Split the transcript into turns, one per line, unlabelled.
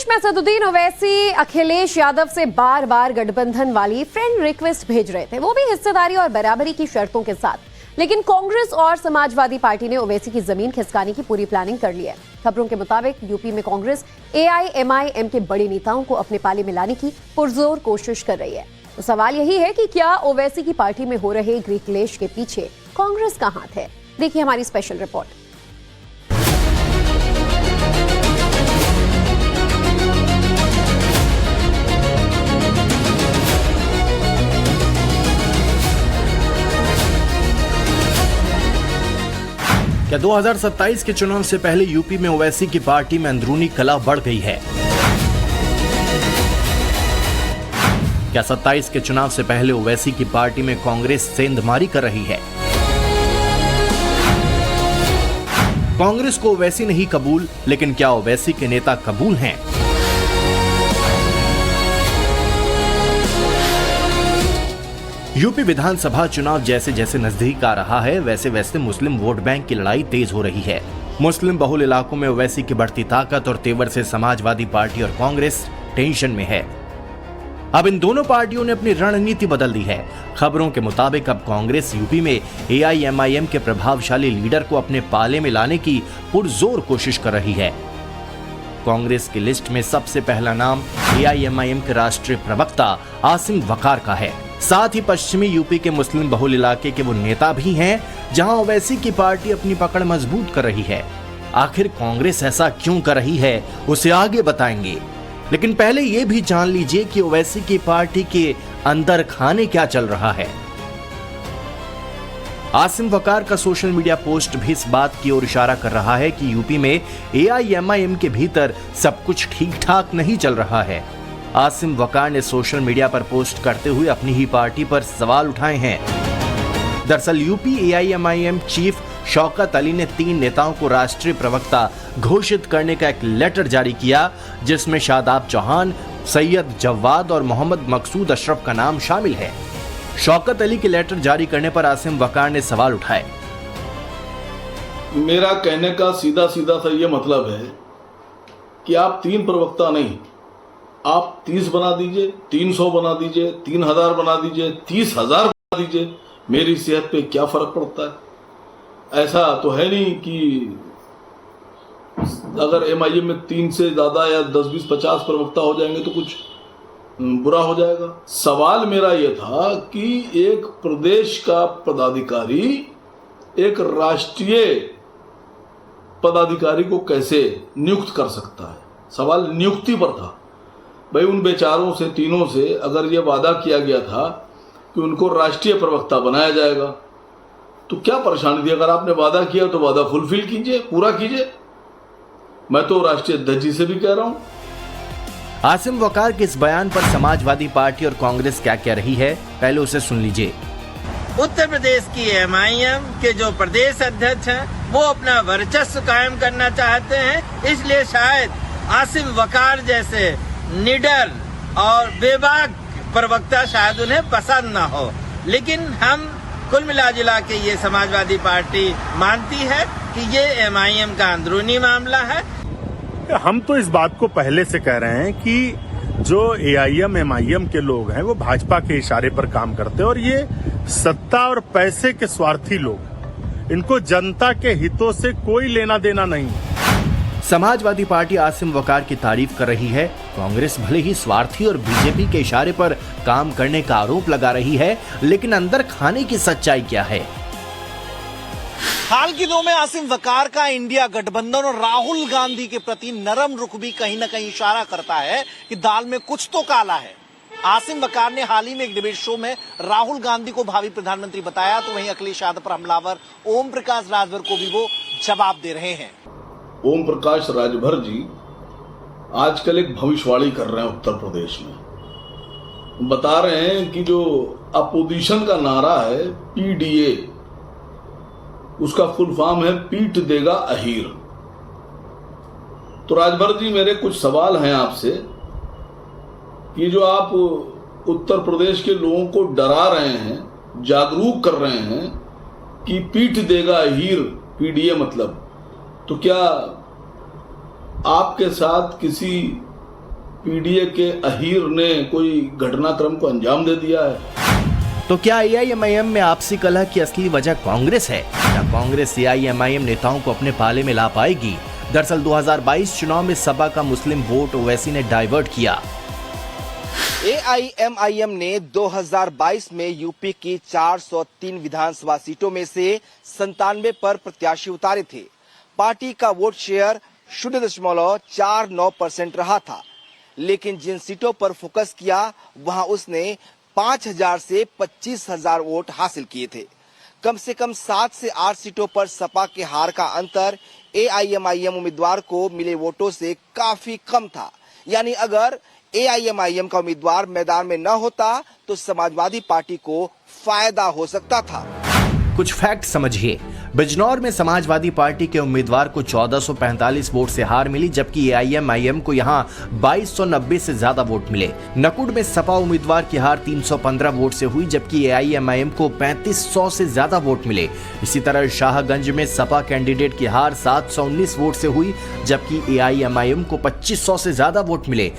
कांग्रेस में असदुद्दीन ओवैसी अखिलेश यादव से बार बार गठबंधन वाली फ्रेंड रिक्वेस्ट भेज रहे थे, वो भी हिस्सेदारी और बराबरी की शर्तों के साथ। लेकिन कांग्रेस और समाजवादी पार्टी ने ओवैसी की जमीन खिसकाने की पूरी प्लानिंग कर ली है। खबरों के मुताबिक यूपी में कांग्रेस एआईएमआईएम के बड़े नेताओं को अपने पाले में लाने की पुरजोर कोशिश कर रही है। तो सवाल यही है कि क्या ओवैसी की पार्टी में हो रहे गृहक्लेश के पीछे कांग्रेस का हाथ है? देखिए हमारी स्पेशल रिपोर्ट।
क्या 2027 के चुनाव से पहले यूपी में ओवैसी की पार्टी में अंदरूनी कलह बढ़ गई है? क्या 27 के चुनाव से पहले ओवैसी की पार्टी में कांग्रेस सेंधमारी कर रही है? कांग्रेस को ओवैसी नहीं कबूल, लेकिन क्या ओवैसी के नेता कबूल हैं? यूपी विधानसभा चुनाव जैसे जैसे नजदीक आ रहा है, वैसे वैसे मुस्लिम वोट बैंक की लड़ाई तेज हो रही है। मुस्लिम बहुल इलाकों में ओवैसी की बढ़ती ताकत और तेवर से समाजवादी पार्टी और कांग्रेस टेंशन में है। अब इन दोनों पार्टियों ने अपनी रणनीति बदल दी है। खबरों के मुताबिक अब कांग्रेस यूपी में एआईएमआईएम के प्रभावशाली लीडर को अपने पाले में लाने की पुरजोर कोशिश कर रही है। कांग्रेस की लिस्ट में सबसे पहला नाम एआईएमआईएम के राष्ट्रीय प्रवक्ता आसिम वकार का है। साथ ही पश्चिमी यूपी के मुस्लिम बहुल इलाके के वो नेता भी हैं जहां ओवैसी की पार्टी अपनी पकड़ मजबूत कर रही है। आखिर कांग्रेस ऐसा क्यों कर रही है, उसे आगे बताएंगे, लेकिन पहले ये भी जान लीजिए कि ओवैसी की पार्टी के अंदर खाने क्या चल रहा है। आसिम वकार का सोशल मीडिया पोस्ट भी इस बात की ओर इशारा कर रहा है कि यूपी में एआईएमआईएम के भीतर सब कुछ ठीक ठाक नहीं चल रहा है। आसिम वकार ने सोशल मीडिया पर पोस्ट करते हुए अपनी ही पार्टी पर सवाल उठाए हैं। दरअसल UP AIMIM chief Shaukat Ali ने 3 नेताओं को राष्ट्रीय प्रवक्ता घोषित करने का एक लेटर जारी किया, जिसमें शादाब चौहान, सैयद जवाद और मोहम्मद मकसूद अशरफ का नाम शामिल है। शौकत अली के लेटर जारी करने पर आसिम वकार ने सवाल उठाए।
मेरा कहने का सीधा सीधा सा ये मतलब है कि आप 3 प्रवक्ता नहीं, आप 30 बना दीजिए, 300 बना दीजिए, 3000 बना दीजिए, 30,000 बना दीजिए, मेरी सेहत पे क्या फर्क पड़ता है। ऐसा तो है नहीं कि अगर एमआईएम में 3 से ज्यादा या 10, 20, 50 प्रवक्ता हो जाएंगे तो कुछ बुरा हो जाएगा। सवाल मेरा यह था कि एक प्रदेश का पदाधिकारी एक राष्ट्रीय पदाधिकारी को कैसे नियुक्त कर सकता है। सवाल नियुक्ति पर था। भाई उन बेचारों से, तीनों से अगर यह वादा किया गया था कि उनको राष्ट्रीय प्रवक्ता बनाया जाएगा, तो क्या परेशानी थी? अगर आपने वादा किया तो वादा फुलफिल कीजिए, पूरा कीजिए। मैं तो राष्ट्रीय अध्यक्ष जी से भी कह रहा हूं।
आसिम वकार के इस बयान पर समाजवादी पार्टी और कांग्रेस क्या कह रही है, पहले उसे सुन लीजिए।
उत्तर प्रदेश की एमआईएम के जो प्रदेश अध्यक्ष हैं वो अपना वर्चस्व कायम करना चाहते हैं, इसलिए शायद आसिम वकार जैसे निडर और बेबाक प्रवक्ता शायद उन्हें पसंद ना हो। लेकिन हम कुल मिला जुला के ये समाजवादी पार्टी मानती है कि ये एमआईएम का अंदरूनी मामला है।
हम तो इस बात को पहले से कह रहे हैं कि जो एआईएम एमआईएम के लोग हैं वो भाजपा के इशारे पर काम करते हैं और ये सत्ता और पैसे के स्वार्थी लोग, इनको जनता के हितों से कोई लेना देना नहीं।
समाजवादी पार्टी आसिम वकार की तारीफ कर रही है। कांग्रेस भले ही स्वार्थी और बीजेपी के इशारे पर काम करने का आरोप लगा रही है, लेकिन अंदर खाने की सच्चाई क्या है?
हाल के दिनों में आसिम वकार का इंडिया गठबंधन और राहुल गांधी के प्रति नरम रुख भी कहीं न कहीं इशारा करता है कि दाल में कुछ तो काला है। आसिम वकार ने हाल ही में एक डिबेट शो में राहुल गांधी को भावी प्रधानमंत्री बताया, तो वहीं अखिलेश यादव पर हमलावर ओम प्रकाश राजभर को भी वो जवाब दे रहे हैं।
ओम प्रकाश राजभर जी आजकल एक भविष्यवाणी कर रहे हैं उत्तर प्रदेश में। बता रहे हैं कि जो अपोजिशन का नारा है पीडीए, उसका फुल फॉर्म है पीट देगा अहीर। तो राजभर जी, मेरे कुछ सवाल हैं आपसे कि जो आप उत्तर प्रदेश के लोगों को डरा रहे हैं, जागरूक कर रहे हैं कि पीट देगा अहीर पीडीए मतलब, तो क्या आपके साथ किसी पीडीए के अहीर ने कोई घटनाक्रम को अंजाम दे दिया है।
तो क्या एआईएमआईएम में आपसी कलह की असली वजह कांग्रेस है? क्या कांग्रेस एआईएमआईएम नेताओं को अपने पाले में ला पाएगी? दरअसल 2022 चुनाव में सपा का मुस्लिम वोट ओवैसी ने डाइवर्ट किया।
एआईएमआईएम ने 2022 में यूपी की 403 विधानसभा सीटों में से 97 पर प्रत्याशी उतारे थे। पार्टी का वोट शेयर 0.49% रहा था, लेकिन जिन सीटों पर फोकस किया वहां उसने 5,000 से 25,000 वोट हासिल किए थे। कम से कम 7 से 8 सीटों पर सपा के हार का अंतर एआईएमआईएम उम्मीदवार को मिले वोटों से काफी कम था। यानी अगर एआईएमआईएम का उम्मीदवार मैदान में न होता तो समाजवादी पार्टी को फायदा हो सकता था।
कुछ फैक्ट समझिए। बिजनौर में समाजवादी पार्टी के उम्मीदवार को 1445 वोट से हार मिली, जबकि एआईएमआईएम को यहां 2290 से ज्यादा वोट मिले। नकुड़ में सपा उम्मीदवार की हार 315 वोट से हुई, जबकि एआईएमआईएम को 3500 से ज्यादा वोट मिले। इसी तरह शाहगंज में सपा कैंडिडेट की हार 719 वोट से हुई, जबकि एआईएमआईएम को 2500 से ज्यादा वोट मिले।